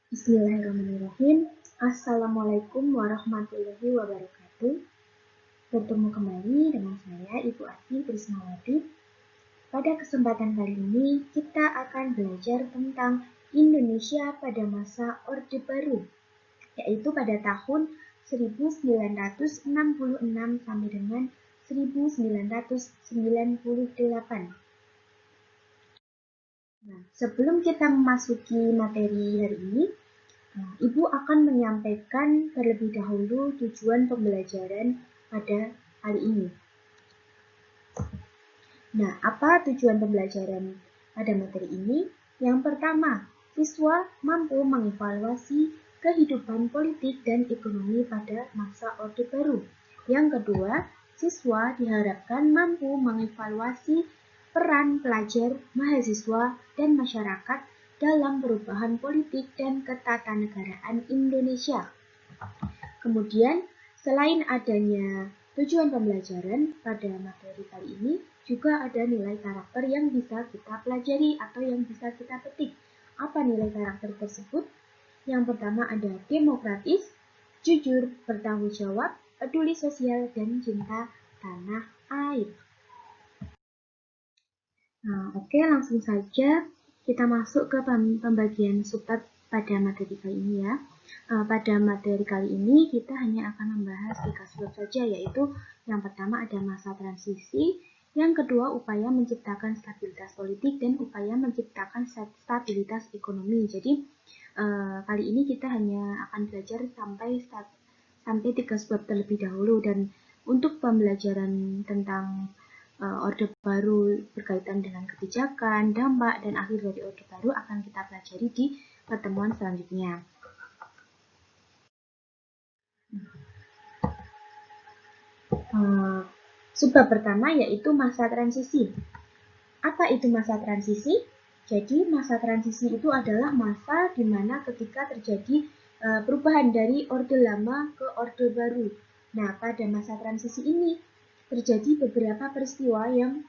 Bismillahirrahmanirrahim. Assalamualaikum warahmatullahi wabarakatuh. Bertemu kembali dengan saya, Ibu Ati Trisnawati. Pada kesempatan kali ini, kita akan belajar tentang Indonesia pada masa Orde Baru, yaitu pada tahun 1966 sampai dengan 1998. Nah, sebelum kita memasuki materi hari ini, Ibu akan menyampaikan terlebih dahulu tujuan pembelajaran pada kali ini. Nah, apa tujuan pembelajaran pada materi ini? Yang pertama, siswa mampu mengevaluasi kehidupan politik dan ekonomi pada masa Orde Baru. Yang kedua, siswa diharapkan mampu mengevaluasi peran pelajar, mahasiswa, dan masyarakat dalam perubahan politik dan ketatanegaraan Indonesia. Kemudian, selain adanya tujuan pembelajaran pada materi kali ini, juga ada nilai karakter yang bisa kita pelajari atau yang bisa kita petik. Apa nilai karakter tersebut? Yang pertama ada demokratis, jujur, bertanggung jawab, peduli sosial, dan cinta tanah air. Nah, oke, langsung saja kita masuk ke pembagian subbab pada materi kali ini ya. Pada materi kali ini kita hanya akan membahas 3 subbab saja, yaitu yang pertama ada masa transisi, yang kedua upaya menciptakan stabilitas politik, dan upaya menciptakan stabilitas ekonomi. Jadi kali ini kita hanya akan belajar sampai 3 subbab terlebih dahulu, dan untuk pembelajaran tentang Orde Baru berkaitan dengan kebijakan, dampak, dan akhir dari Orde Baru akan kita pelajari di pertemuan selanjutnya. Subbab pertama yaitu masa transisi. Apa itu masa transisi? Jadi masa transisi itu adalah masa di mana ketika terjadi perubahan dari Orde Lama ke Orde Baru. Nah, pada masa transisi ini terjadi beberapa peristiwa yang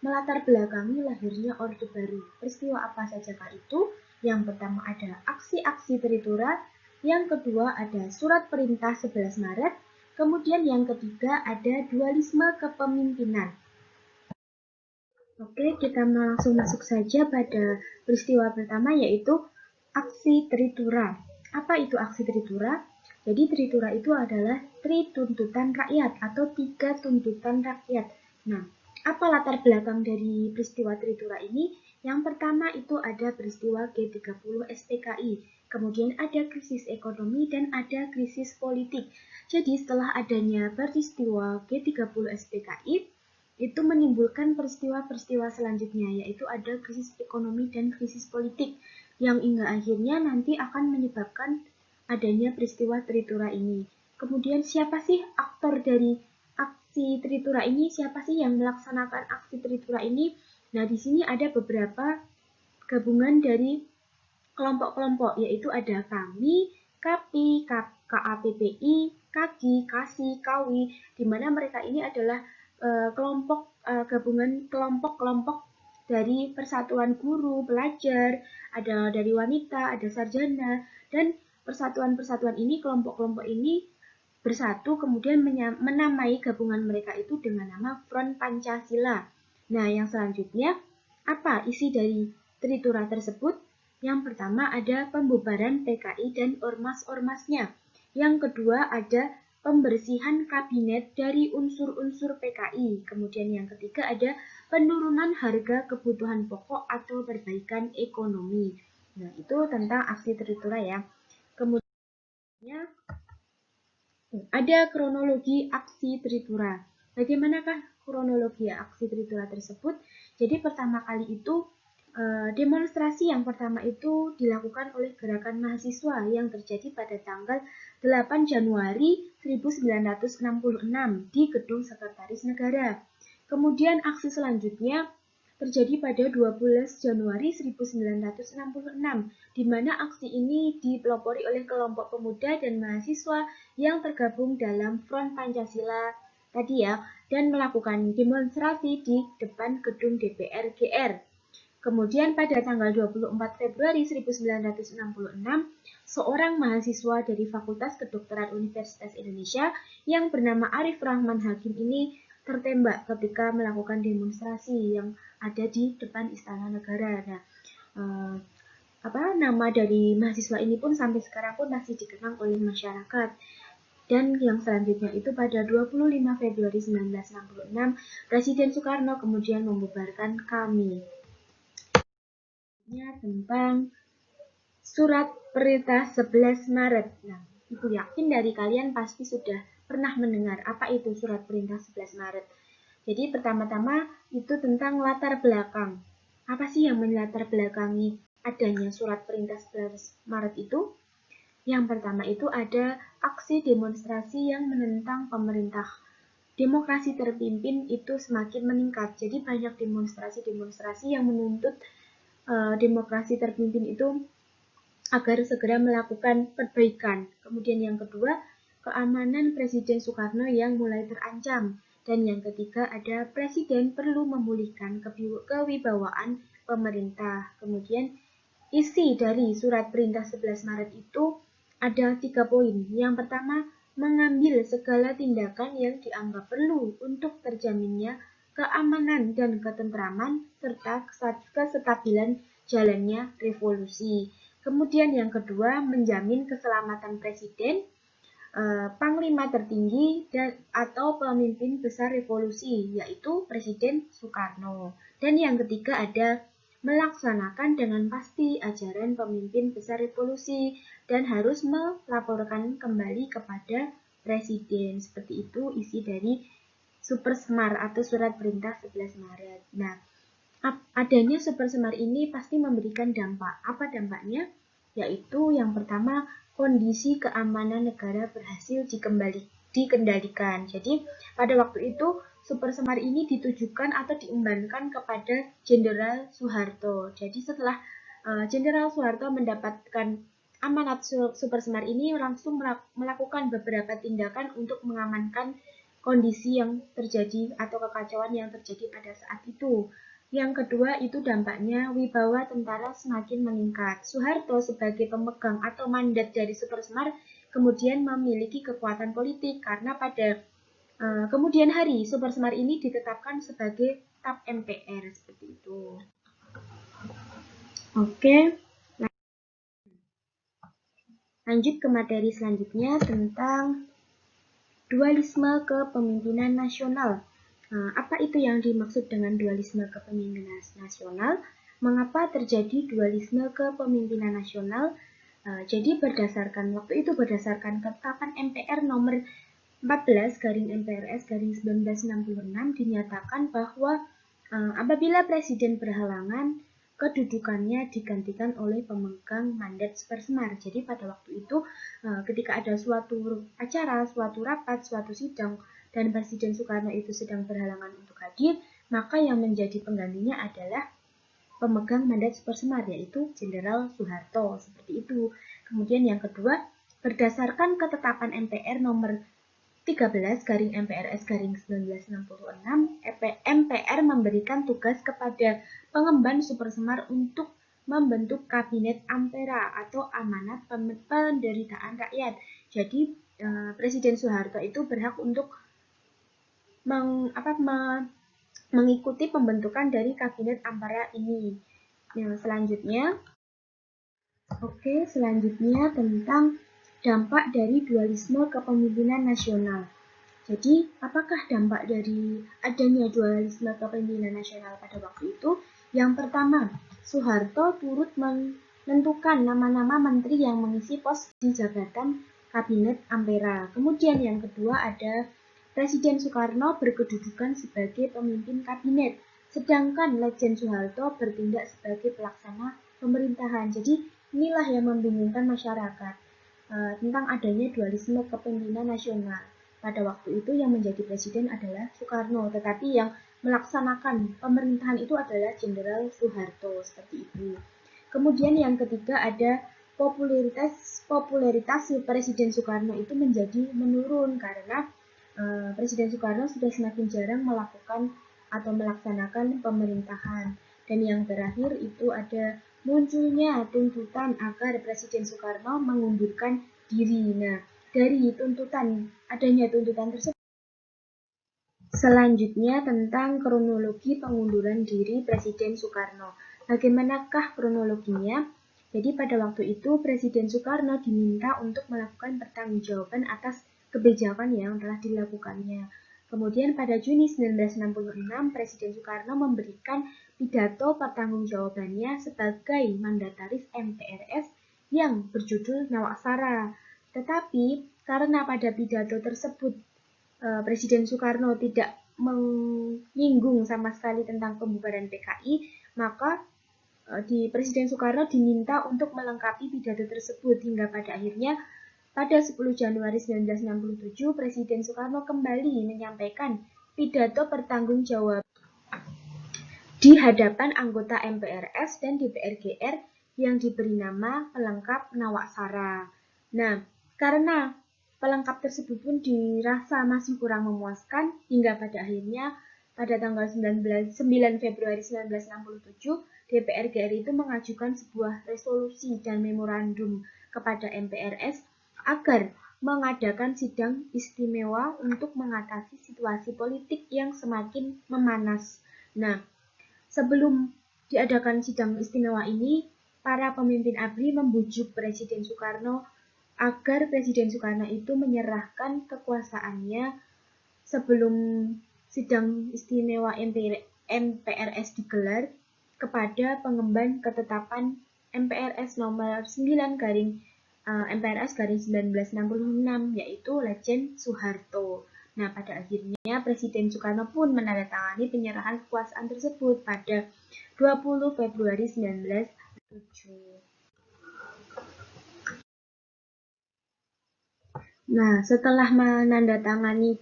melatar belakangi lahirnya Orde Baru. Peristiwa apa sajakah itu? Yang pertama ada aksi-aksi Tritura, yang kedua ada surat perintah 11 Maret, kemudian yang ketiga ada dualisme kepemimpinan. Oke, kita langsung masuk saja pada peristiwa pertama yaitu aksi Tritura. Apa itu aksi Tritura? Jadi Tritura itu adalah trituntutan rakyat atau 3 tuntutan rakyat. Nah, apa latar belakang dari peristiwa Tritura ini? Yang pertama itu ada peristiwa G30 SPKI, kemudian ada krisis ekonomi dan ada krisis politik. Jadi setelah adanya peristiwa G30 SPKI, itu menimbulkan peristiwa-peristiwa selanjutnya, yaitu ada krisis ekonomi dan krisis politik, yang hingga akhirnya nanti akan menyebabkan adanya peristiwa Tritura ini. Kemudian siapa sih aktor dari aksi Tritura ini? Siapa sih yang melaksanakan aksi Tritura ini? Nah, di sini ada beberapa gabungan dari kelompok-kelompok, yaitu ada KAMI, KAPI, KAPPI, KAGI, KASI, KAWI, di mana mereka ini adalah gabungan kelompok-kelompok dari persatuan guru, pelajar, ada dari wanita, ada sarjana, dan persatuan-persatuan ini, kelompok-kelompok ini bersatu kemudian menamai gabungan mereka itu dengan nama Front Pancasila. Nah, yang selanjutnya, apa isi dari Tritura tersebut? Yang pertama ada pembubaran PKI dan ormas-ormasnya. Yang kedua ada pembersihan kabinet dari unsur-unsur PKI. Kemudian yang ketiga ada penurunan harga kebutuhan pokok atau perbaikan ekonomi. Nah, itu tentang aksi Tritura ya. Kemudian ada kronologi aksi Tritura. Bagaimanakah kronologi aksi Tritura tersebut? Jadi pertama kali itu demonstrasi yang pertama itu dilakukan oleh gerakan mahasiswa yang terjadi pada tanggal 8 Januari 1966 di Gedung Sekretaris Negara. Kemudian aksi selanjutnya terjadi pada 12 Januari 1966, di mana aksi ini dipelopori oleh kelompok pemuda dan mahasiswa yang tergabung dalam Front Pancasila tadi ya, dan melakukan demonstrasi di depan gedung DPR GR. Kemudian pada tanggal 24 Februari 1966, seorang mahasiswa dari Fakultas Kedokteran Universitas Indonesia yang bernama Arif Rahman Hakim ini tertembak ketika melakukan demonstrasi yang ada di depan Istana Negara. Nah, nama dari mahasiswa ini pun sampai sekarang pun masih dikenang oleh masyarakat. Dan yang selanjutnya itu pada 25 Februari 1966, Presiden Soekarno kemudian membubarkan KAMI. Tentang surat perintah 11 Maret. Nah, Ibu yakin dari kalian pasti sudah pernah mendengar apa itu surat perintah 11 Maret. Jadi pertama-tama itu tentang latar belakang. Apa sih yang melatar belakangi adanya surat perintah 11 Maret itu? Yang pertama itu ada aksi demonstrasi yang menentang pemerintah. Demokrasi terpimpin itu semakin meningkat. Jadi banyak demonstrasi-demonstrasi yang menuntut demokrasi terpimpin itu agar segera melakukan perbaikan. Kemudian yang kedua, keamanan Presiden Soekarno yang mulai terancam. Dan yang ketiga, ada Presiden perlu memulihkan kewibawaan pemerintah. Kemudian isi dari surat perintah 11 Maret itu ada 3 poin. Yang pertama, mengambil segala tindakan yang dianggap perlu untuk terjaminnya keamanan dan ketentraman serta kestabilan jalannya revolusi. Kemudian yang kedua, menjamin keselamatan Presiden, Panglima tertinggi atau pemimpin besar revolusi, yaitu Presiden Soekarno. Dan yang ketiga ada melaksanakan dengan pasti ajaran pemimpin besar revolusi dan harus melaporkan kembali kepada Presiden. Seperti itu isi dari Super Semar atau surat perintah 11 Maret. Nah, adanya Super Semar ini pasti memberikan dampak. Apa dampaknya? Yaitu yang pertama, kondisi keamanan negara berhasil dikendalikan. Jadi, pada waktu itu Super Semar ini ditujukan atau diembankan kepada Jenderal Soeharto. Jadi, setelah Jenderal Soeharto mendapatkan amanat Super Semar ini, langsung melakukan beberapa tindakan untuk mengamankan kondisi yang terjadi atau kekacauan yang terjadi pada saat itu. Yang kedua itu dampaknya wibawa tentara semakin meningkat. Soeharto sebagai pemegang atau mandat dari Super Semar kemudian memiliki kekuatan politik karena pada kemudian hari Super Semar ini ditetapkan sebagai TAP MPR seperti itu. Oke, lanjut ke materi selanjutnya tentang dualisme kepemimpinan nasional. Apa itu yang dimaksud dengan dualisme kepemimpinan nasional? Mengapa terjadi dualisme kepemimpinan nasional? Jadi berdasarkan ketetapan MPR nomor 14 garing MPRS garing 1966 dinyatakan bahwa apabila presiden berhalangan, kedudukannya digantikan oleh pemegang mandat Super Semar. Jadi pada waktu itu ketika ada suatu acara, suatu rapat, suatu sidang dan Presiden Soekarno itu sedang berhalangan untuk hadir, maka yang menjadi penggantinya adalah pemegang mandat Super Semar, yaitu Jenderal Soeharto, seperti itu. Kemudian yang kedua, berdasarkan ketetapan MPR nomor 13 garing MPRS garing 1966, MPR memberikan tugas kepada pengemban Super Semar untuk membentuk Kabinet Ampera atau Amanat Penderitaan Rakyat. Jadi Presiden Soeharto itu berhak untuk mengikuti pembentukan dari Kabinet Ampera ini. Yang selanjutnya, selanjutnya tentang dampak dari dualisme kepemimpinan nasional. Jadi, apakah dampak dari adanya dualisme kepemimpinan nasional pada waktu itu? Yang pertama, Soeharto turut menentukan nama-nama menteri yang mengisi pos di jabatan Kabinet Ampera. Kemudian yang kedua ada Presiden Soekarno berkedudukan sebagai pemimpin kabinet, sedangkan Lejen Soeharto bertindak sebagai pelaksana pemerintahan. Jadi inilah yang membingungkan masyarakat tentang adanya dualisme kepemimpinan nasional. Pada waktu itu yang menjadi presiden adalah Soekarno, tetapi yang melaksanakan pemerintahan itu adalah Jenderal Soeharto, seperti itu. Kemudian yang ketiga ada popularitas Presiden Soekarno itu menjadi menurun karena Presiden Soekarno sudah semakin jarang melakukan atau melaksanakan pemerintahan. Dan yang terakhir itu ada munculnya tuntutan agar Presiden Soekarno mengundurkan diri. Nah, dari adanya tuntutan tersebut, selanjutnya tentang kronologi pengunduran diri Presiden Soekarno. Bagaimanakah kronologinya? Jadi pada waktu itu Presiden Soekarno diminta untuk melakukan pertanggungjawaban atas kebijakan yang telah dilakukannya. Kemudian pada Juni 1966 Presiden Soekarno memberikan pidato pertanggungjawabannya sebagai mandataris MPRS yang berjudul Nawaksara. Tetapi karena pada pidato tersebut Presiden Soekarno tidak menyinggung sama sekali tentang pembubaran PKI, maka Presiden Soekarno diminta untuk melengkapi pidato tersebut hingga pada akhirnya pada 10 Januari 1967 Presiden Soekarno kembali menyampaikan pidato pertanggungjawab di hadapan anggota MPRS dan DPR GR yang diberi nama pelengkap Nawaksara. Nah, karena pelengkap tersebut pun dirasa masih kurang memuaskan hingga pada akhirnya pada tanggal 9 Februari 1967 DPR GRI itu mengajukan sebuah resolusi dan memorandum kepada MPRS agar mengadakan sidang istimewa untuk mengatasi situasi politik yang semakin memanas. Nah, sebelum diadakan sidang istimewa ini, para pemimpin ABRI membujuk Presiden Soekarno agar Presiden Soekarno itu menyerahkan kekuasaannya sebelum sidang istimewa MPRS digelar kepada pengemban ketetapan MPRS nomor 9 MPRS 1966 yaitu Lejen Soeharto. Nah, pada akhirnya Presiden Soekarno pun menandatangani penyerahan kekuasaan tersebut pada 20 Februari 1967. Nah, setelah menandatangani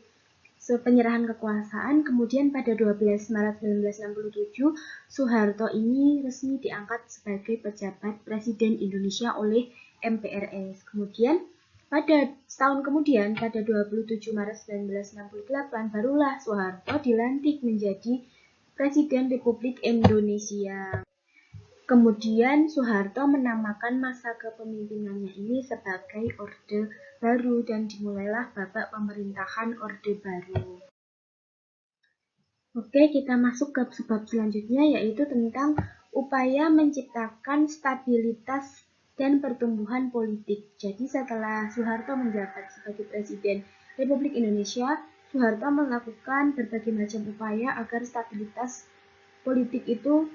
penyerahan kekuasaan, kemudian pada 12 Maret 1967, Soeharto ini resmi diangkat sebagai pejabat Presiden Indonesia oleh MPRS. Kemudian, pada setahun kemudian, pada 27 Maret 1968, barulah Soeharto dilantik menjadi Presiden Republik Indonesia. Kemudian Soeharto menamakan masa kepemimpinannya ini sebagai Orde Baru dan dimulailah babak pemerintahan Orde Baru. Oke, kita masuk ke sebab selanjutnya yaitu tentang upaya menciptakan stabilitas dan pertumbuhan politik. Jadi setelah Soeharto menjabat sebagai Presiden Republik Indonesia, Soeharto melakukan berbagai macam upaya agar stabilitas politik itu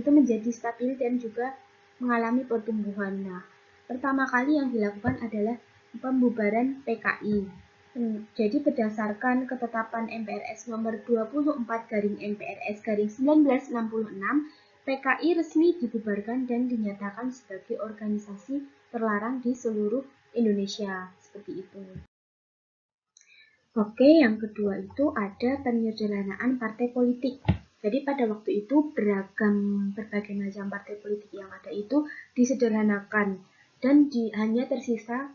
menjadi stabil dan juga mengalami pertumbuhan. Nah, pertama kali yang dilakukan adalah pembubaran PKI. Jadi berdasarkan ketetapan MPRS nomor 24/MPRS/1966, PKI resmi dibubarkan dan dinyatakan sebagai organisasi terlarang di seluruh Indonesia. Seperti itu. Oke, yang kedua itu ada penyederhanaan partai politik. Jadi pada waktu itu berbagai macam partai politik yang ada itu disederhanakan dan hanya tersisa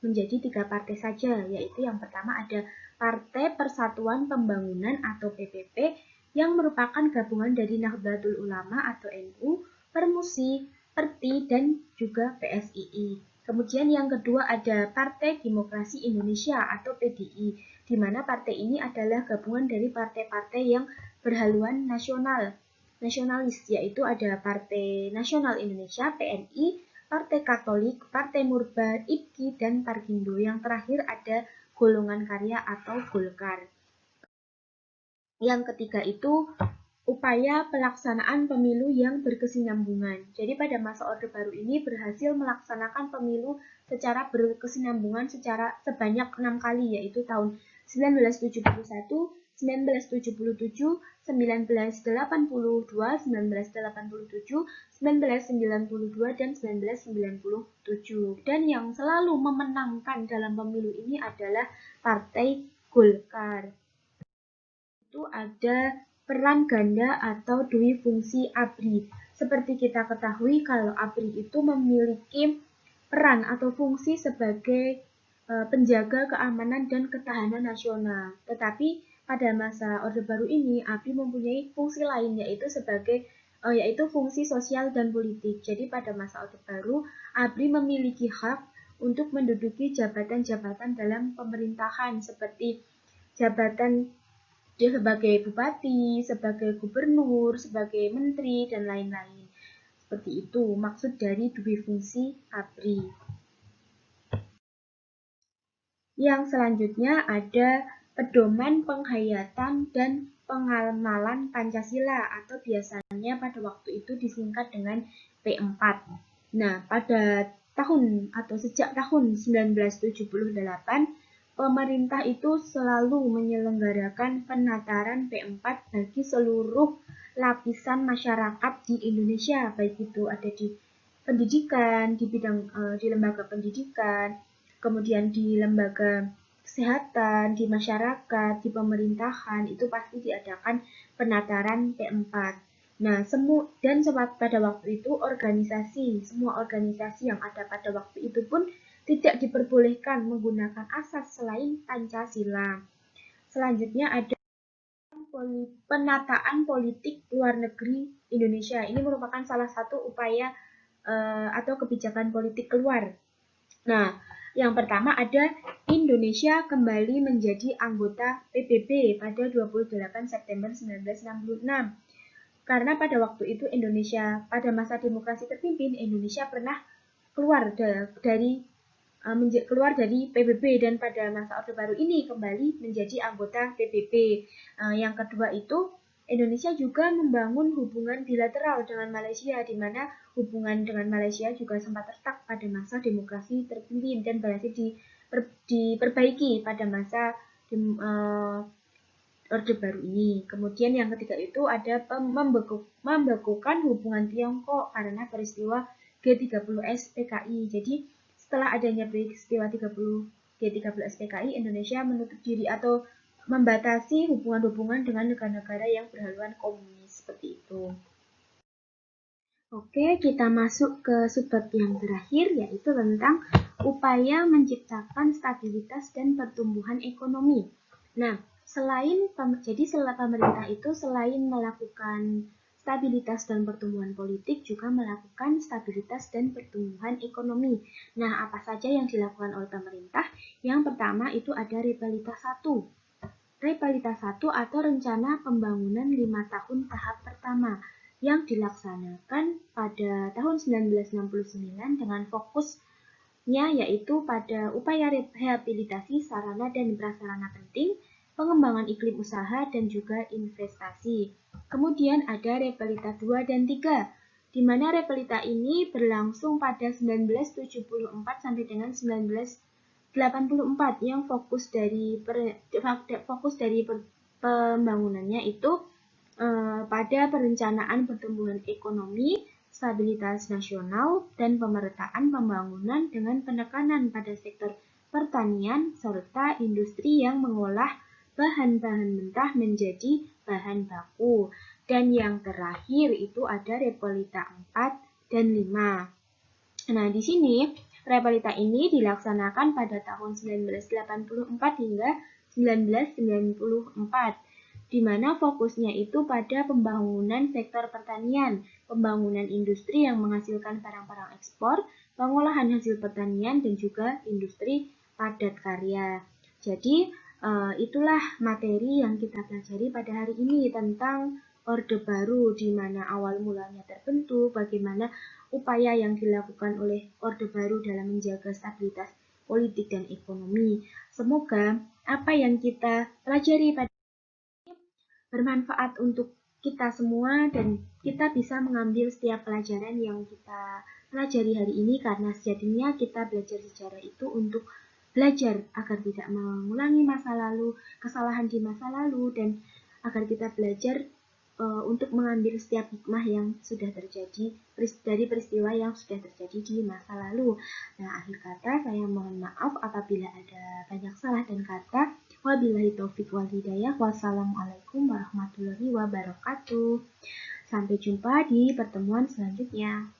menjadi 3 partai saja, yaitu yang pertama ada Partai Persatuan Pembangunan atau PPP yang merupakan gabungan dari Nahdlatul Ulama atau NU, Permusi, Perti, dan juga PSII. Kemudian yang kedua ada Partai Demokrasi Indonesia atau PDI, di mana partai ini adalah gabungan dari partai-partai yang berhaluan nasionalis, yaitu ada Partai Nasional Indonesia (PNI), Partai Katolik, Partai Murba, IPKI, dan Parkindo. Yang terakhir ada Golongan Karya atau Golkar. Yang ketiga itu upaya pelaksanaan pemilu yang berkesinambungan. Jadi pada masa Orde Baru ini berhasil melaksanakan pemilu secara berkesinambungan sebanyak 6 kali, yaitu tahun 1971, 1977, 1982, 1987, 1992, dan 1997. Dan yang selalu memenangkan dalam pemilu ini adalah Partai Golkar. Itu ada peran ganda atau dui fungsi ABRI. Seperti kita ketahui kalau ABRI itu memiliki peran atau fungsi sebagai penjaga keamanan dan ketahanan nasional. Tetapi pada masa Orde Baru ini ABRI mempunyai fungsi lain yaitu fungsi sosial dan politik. Jadi pada masa Orde Baru ABRI memiliki hak untuk menduduki jabatan-jabatan dalam pemerintahan seperti jabatan dia sebagai bupati, sebagai gubernur, sebagai menteri, dan lain-lain. Seperti itu maksud dari dui fungsi ABRI. Yang selanjutnya ada pedoman penghayatan dan pengamalan Pancasila atau biasanya pada waktu itu disingkat dengan P4. Nah, pada sejak tahun 1978 pemerintah itu selalu menyelenggarakan penataran P4 bagi seluruh lapisan masyarakat di Indonesia, baik itu ada di pendidikan, di bidang di lembaga pendidikan, kemudian di lembaga kesehatan, di masyarakat, di pemerintahan, itu pasti diadakan penataran P4. Nah, pada waktu itu semua organisasi yang ada pada waktu itu pun tidak diperbolehkan menggunakan asas selain Pancasila. Selanjutnya ada penataan politik luar negeri Indonesia. Ini merupakan salah satu upaya atau kebijakan politik keluar. Nah, yang pertama ada Indonesia kembali menjadi anggota PBB pada 28 September 1966. Karena pada waktu itu pada masa demokrasi terpimpin, Indonesia pernah keluar dari PBB dan pada masa Orde Baru ini kembali menjadi anggota PBB. Yang kedua itu Indonesia juga membangun hubungan bilateral dengan Malaysia, di mana hubungan dengan Malaysia juga sempat retak pada masa demokrasi terpimpin dan berhasil diperbaiki pada masa Orde Baru ini. Kemudian yang ketiga itu ada membekukan hubungan Tiongkok karena peristiwa G30S PKI. Jadi setelah adanya peristiwa G30S PKI, Indonesia menutup diri atau membatasi hubungan-hubungan dengan negara-negara yang berhaluan komunis seperti itu. Oke, kita masuk ke subbab yang terakhir, yaitu tentang upaya menciptakan stabilitas dan pertumbuhan ekonomi. Nah, pemerintah itu selain melakukan stabilitas dan pertumbuhan politik, juga melakukan stabilitas dan pertumbuhan ekonomi. Nah, apa saja yang dilakukan oleh pemerintah? Yang pertama itu ada Repalitas 1. Repalitas 1 atau Rencana Pembangunan 5 Tahun Tahap Pertama yang dilaksanakan pada tahun 1969 dengan fokusnya yaitu pada upaya rehabilitasi sarana dan prasarana penting, pengembangan iklim usaha, dan juga investasi. Kemudian ada Repalitas 2 dan 3, di mana Repalitas ini berlangsung pada 1974 sampai dengan 1984 yang fokus dari pembangunannya itu pada perencanaan pertumbuhan ekonomi, stabilitas nasional, dan pemerataan pembangunan dengan penekanan pada sektor pertanian serta industri yang mengolah bahan-bahan mentah menjadi bahan baku. Dan yang terakhir itu ada Repalita 4 dan 5. Nah, di sini Repalita ini dilaksanakan pada tahun 1984 hingga 1994, di mana fokusnya itu pada pembangunan sektor pertanian, pembangunan industri yang menghasilkan barang-barang ekspor, pengolahan hasil pertanian, dan juga industri padat karya. Jadi, itulah materi yang kita pelajari pada hari ini tentang Orde Baru, di mana awal mulanya terbentuk, bagaimana upaya yang dilakukan oleh Orde Baru dalam menjaga stabilitas politik dan ekonomi. Semoga apa yang kita pelajari pada ini bermanfaat untuk kita semua dan kita bisa mengambil setiap pelajaran yang kita pelajari hari ini, karena sejatinya kita belajar sejarah itu untuk belajar agar tidak mengulangi kesalahan di masa lalu, dan agar kita belajar untuk mengambil setiap hikmah yang sudah terjadi dari peristiwa yang sudah terjadi di masa lalu. Nah, akhir kata saya mohon maaf apabila ada banyak salah dan kata. Wabillahi taufik wal hidayah. Wassalamualaikum warahmatullahi wabarakatuh. Sampai jumpa di pertemuan selanjutnya.